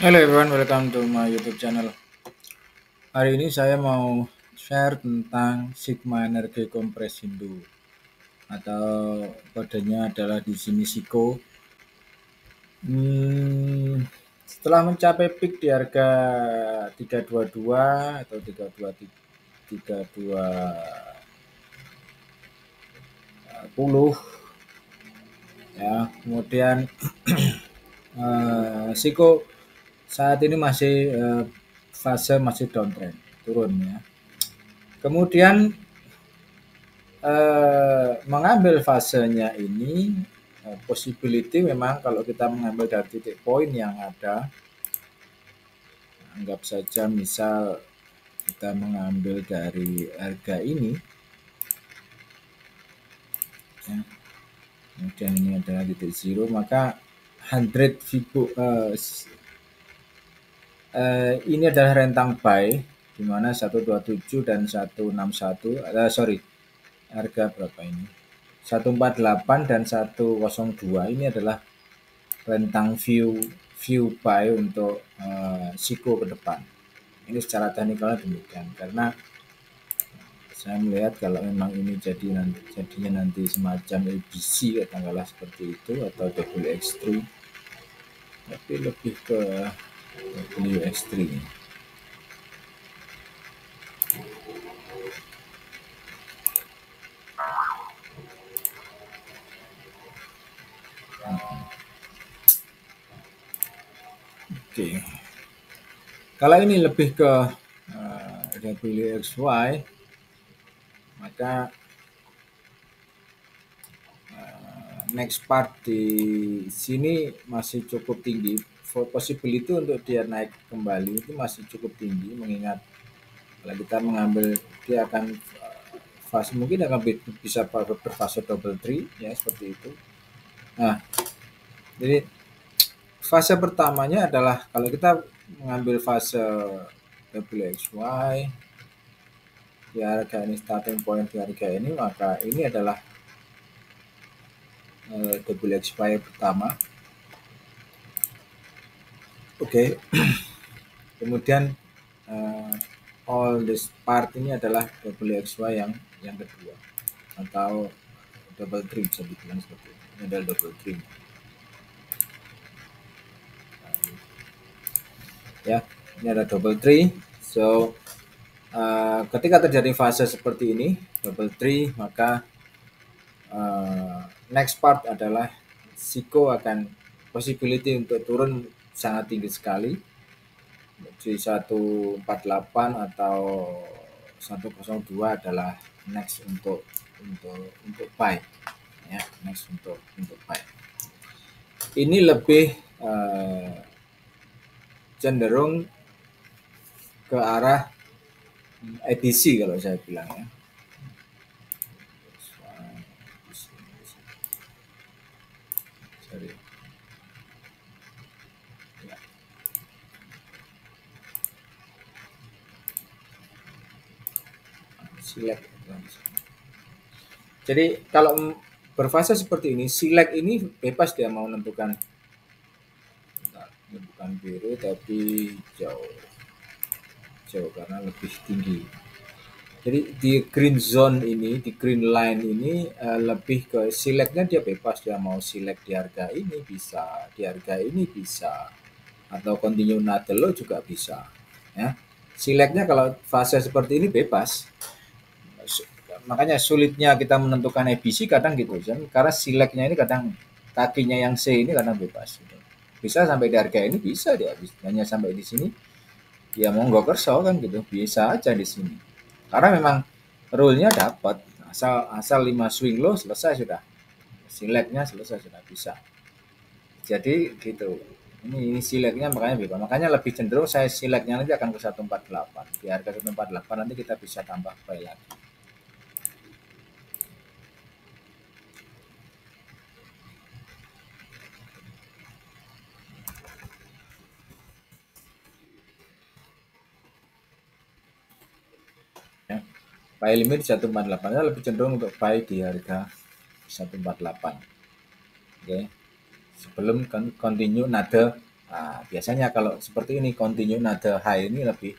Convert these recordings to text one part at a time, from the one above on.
Hello everyone, welcome to my YouTube channel. Hari ini saya mau share tentang Sigma Energy Compressindo atau kodenya adalah di sini SICO. Setelah mencapai peak di harga 322 atau 3230 ya, kemudian SICO saat ini masih fase masih downtrend, turun ya. Kemudian mengambil fasenya ini possibility memang kalau kita mengambil dari titik poin yang ada, anggap saja misal kita mengambil dari harga ini ya, kemudian ini adalah titik zero, maka 100 ini adalah rentang buy di mana 127 dan 161 harga berapa ini 148 dan 102 ini adalah rentang view buy untuk SICO ke depan. Ini secara teknikalnya demikian, karena saya melihat kalau memang ini jadinya nanti semacam ABC katakanlah seperti itu atau WX3, tapi lebih ke WX3. Oke. Kalau ini lebih ke WXY, maka next part di sini masih cukup tinggi. Possibility untuk dia naik kembali itu masih cukup tinggi, mengingat kalau kita mengambil dia akan fase mungkin akan bisa berfase double tree ya, seperti itu. Nah, jadi fase pertamanya adalah kalau kita mengambil fase WXY di harga ini, starting point di harga ini, maka ini adalah WXY pertama. Oke. Kemudian all this part ini adalah WXY yang kedua atau double tree, bisa dibilang seperti itu. Ini adalah double tree ya, ini ada double tree. So ketika terjadi fase seperti ini double tree, maka next part adalah SICO akan possibility untuk turun sangat tinggi sekali di 148 atau 102 adalah next untuk buy ya, next untuk buy. Ini lebih cenderung ke arah ABC kalau saya bilang ya. Sorry. Ya. Select. Jadi kalau berfase seperti ini, select ini bebas dia mau menentukan, ini bukan biru tapi jauh karena lebih tinggi. Jadi di green zone ini, di green line ini lebih ke selectnya dia bebas, dia mau select di harga ini bisa, di harga ini bisa, atau continue nudge low juga bisa ya. Selectnya kalau fase seperti ini bebas, makanya sulitnya kita menentukan ABC kadang gitu kan, karena selectnya ini kadang kakinya yang C ini kadang bebas gitu. Bisa sampai di harga ini, bisa dia hanya sampai di sini ya, monggo kerso kan gitu, bisa aja di sini karena memang rule-nya dapat, asal 5 swing low selesai sudah, selectnya selesai sudah bisa. Jadi gitu, ini selectnya makanya bebas, makanya lebih cenderung saya selectnya nanti akan ke 148, di harga 148 nanti kita bisa tambah buy lagi. Ya. Buy limit 148 nya lebih cenderung untuk buy di harga 148. Oke. Sebelum continue nada Nah, biasanya kalau seperti ini continue nada high ini lebih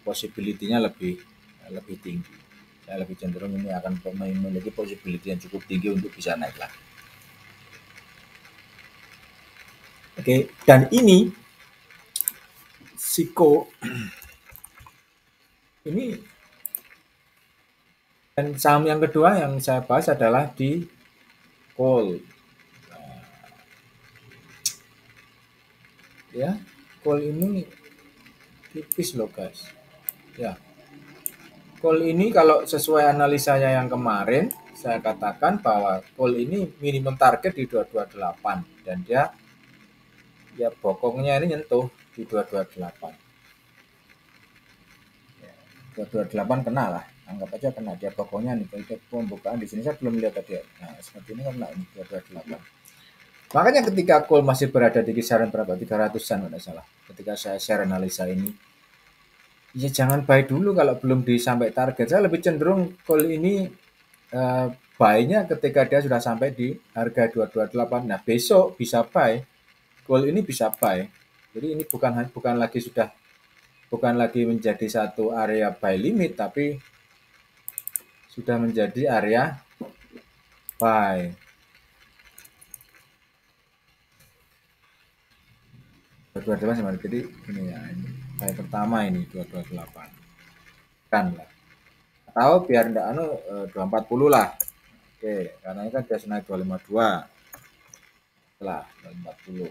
possibility-nya lebih tinggi. Saya lebih cenderung ini akan memiliki possibility yang cukup tinggi untuk bisa naik lagi. Oke, dan ini Siko ini, dan saham yang kedua yang saya bahas adalah di coal. Ya, coal ini tipis loh guys. Ya, coal ini kalau sesuai analisanya yang kemarin, saya katakan bahwa coal ini minimum target di 228 dan dia ya bokongnya ini nyentuh di 228. Ya, 228 kena lah, anggap aja kena, dia bokongnya nih kalau pembukaan di sini saya belum lihat tadi. Nah, seperti ini kena ini 228. Makanya ketika coal masih berada di kisaran berapa? 300-an tidak salah. Ketika saya share analisa ini, ya jangan buy dulu kalau belum disampai target. Saya lebih cenderung call ini buy-nya ketika dia sudah sampai di harga 228. Nah, besok bisa buy. Call ini bisa buy. Jadi ini bukan lagi menjadi satu area buy limit, tapi sudah menjadi area buy. 228 sama, jadi ini ya, ini buy pertama ini 228. Kan lah. Atau biar enggak 240 lah. Oke, karena ini kan dia naik 252 lah, 240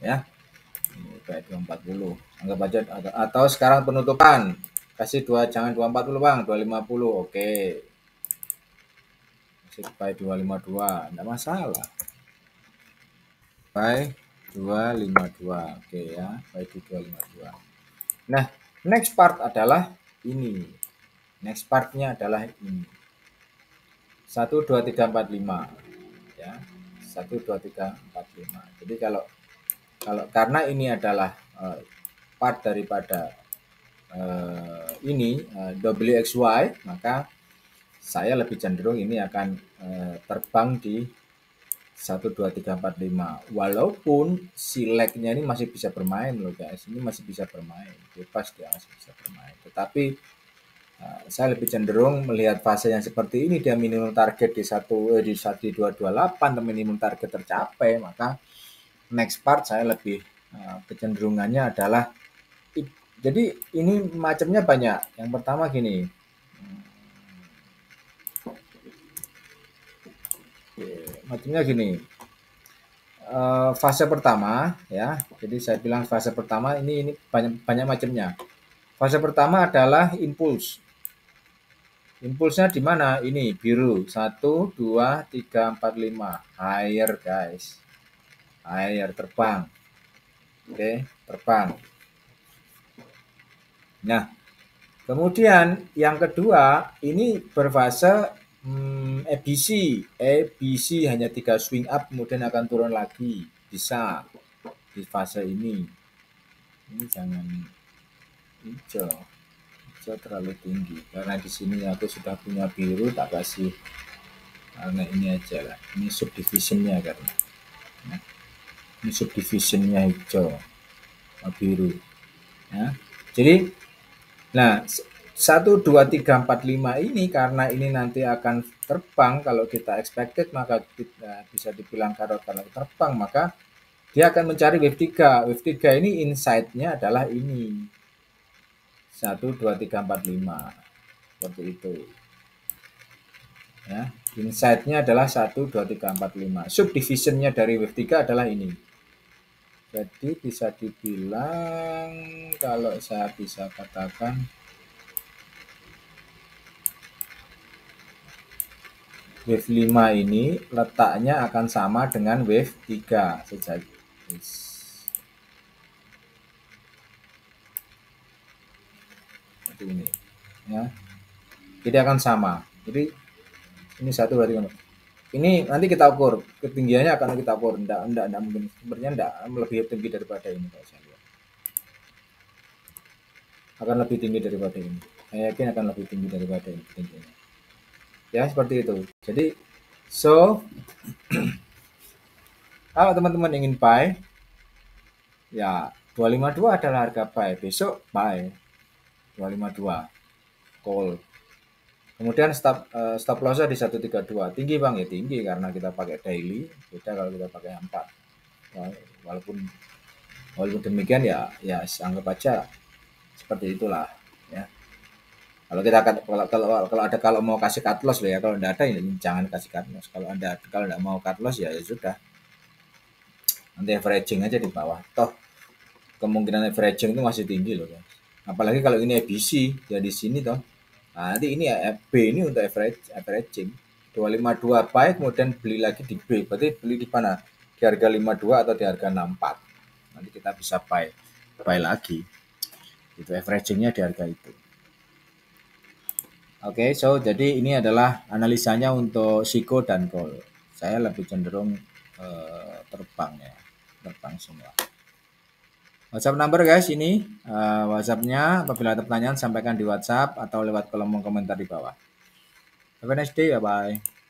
ya, ini kayak 240 anggap aja, atau sekarang penutupan kasih jangan 240 bang, 250. Oke, kasih by 252 enggak masalah, by 252. Oke ya, by 252. Nah, next part adalah ini, next partnya adalah ini 1 2 3 4 5 ya, 1 2 3 4 5. Jadi kalau karena ini adalah part daripada ini WXY, maka saya lebih cenderung ini akan terbang di 1 2 3 4 5. Walaupun sileknya ini masih bisa bermain loh guys, ini masih bisa bermain, bebas dia masih bisa bermain. Tetapi saya lebih cenderung melihat fase yang seperti ini, dia minimum target di 228 atau minimum target tercapai, maka next part saya lebih kecenderungannya adalah, jadi ini macamnya banyak. Yang pertama gini, macamnya gini, fase pertama ya, jadi saya bilang fase pertama ini banyak macamnya. Fase pertama adalah impuls. Impulsnya di mana? Ini biru. 1, 2, 3, 4, 5. Higher guys. Higher, terbang. Oke, terbang. Nah, kemudian yang kedua ini berfase ABC. ABC hanya 3 swing up kemudian akan turun lagi. Bisa di fase ini. Ini jangan hijau. Terlalu tinggi karena di sini aku sudah punya biru, tak kasih karena ini aja lah, ini subdivisionnya karena ya. Ini subdivisionnya hijau biru ya. Jadi nah 1 2 3 4 5 ini karena ini nanti akan terbang, kalau kita expected maka kita bisa dibilang karena terbang, maka dia akan mencari wave 3. Wave 3 ini insight-nya adalah ini 1 2 3 4 5 seperti itu ya. Insight-nya adalah 1 2 3 4 5. Subdivision-nya dari wave 3 adalah ini. Jadi bisa dibilang kalau saya bisa katakan wave 5 ini letaknya akan sama dengan wave 3 saja. Seperti ini ya. Jadi akan sama. Jadi ini 1 2 3 ini nanti kita ukur ketinggiannya, akan kita ukur, enggak mungkin, sebenarnya enggak lebih tinggi daripada ini kalau saya lihat. Akan lebih tinggi daripada ini. Saya yakin akan lebih tinggi daripada ini tingginya. Ya, seperti itu. Jadi so Kalau teman-teman ingin buy, ya 252 adalah harga buy. Besok buy 252 call. Kemudian stop loss di 132. Tinggi Bang ya, tinggi karena kita pakai daily, beda kalau kita pakai 4. Walaupun walaupun demikian ya anggap aja seperti itulah ya. Kalau kita kalau mau kasih cut loss loh ya, kalau tidak ada ya jangan kasih cut loss. Kalau tidak mau cut loss ya sudah. Nanti averaging aja di bawah. Toh kemungkinan averaging itu masih tinggi loh guys. Apalagi kalau ini ABC ya di sini toh. Nah, nanti ini ya B ini untuk averaging 252 buy kemudian beli lagi di B. Berarti beli di mana? Di harga 52 atau di harga 64. Nanti kita bisa buy lagi. Itu averagingnya di harga itu. Oke, so jadi ini adalah analisanya untuk Siko dan Call. Saya lebih cenderung terbang ya, terbang semua. WhatsApp number guys ini WhatsAppnya. Apabila ada pertanyaan sampaikan di WhatsApp atau lewat kolom komentar di bawah. Have a nice day, bye bye.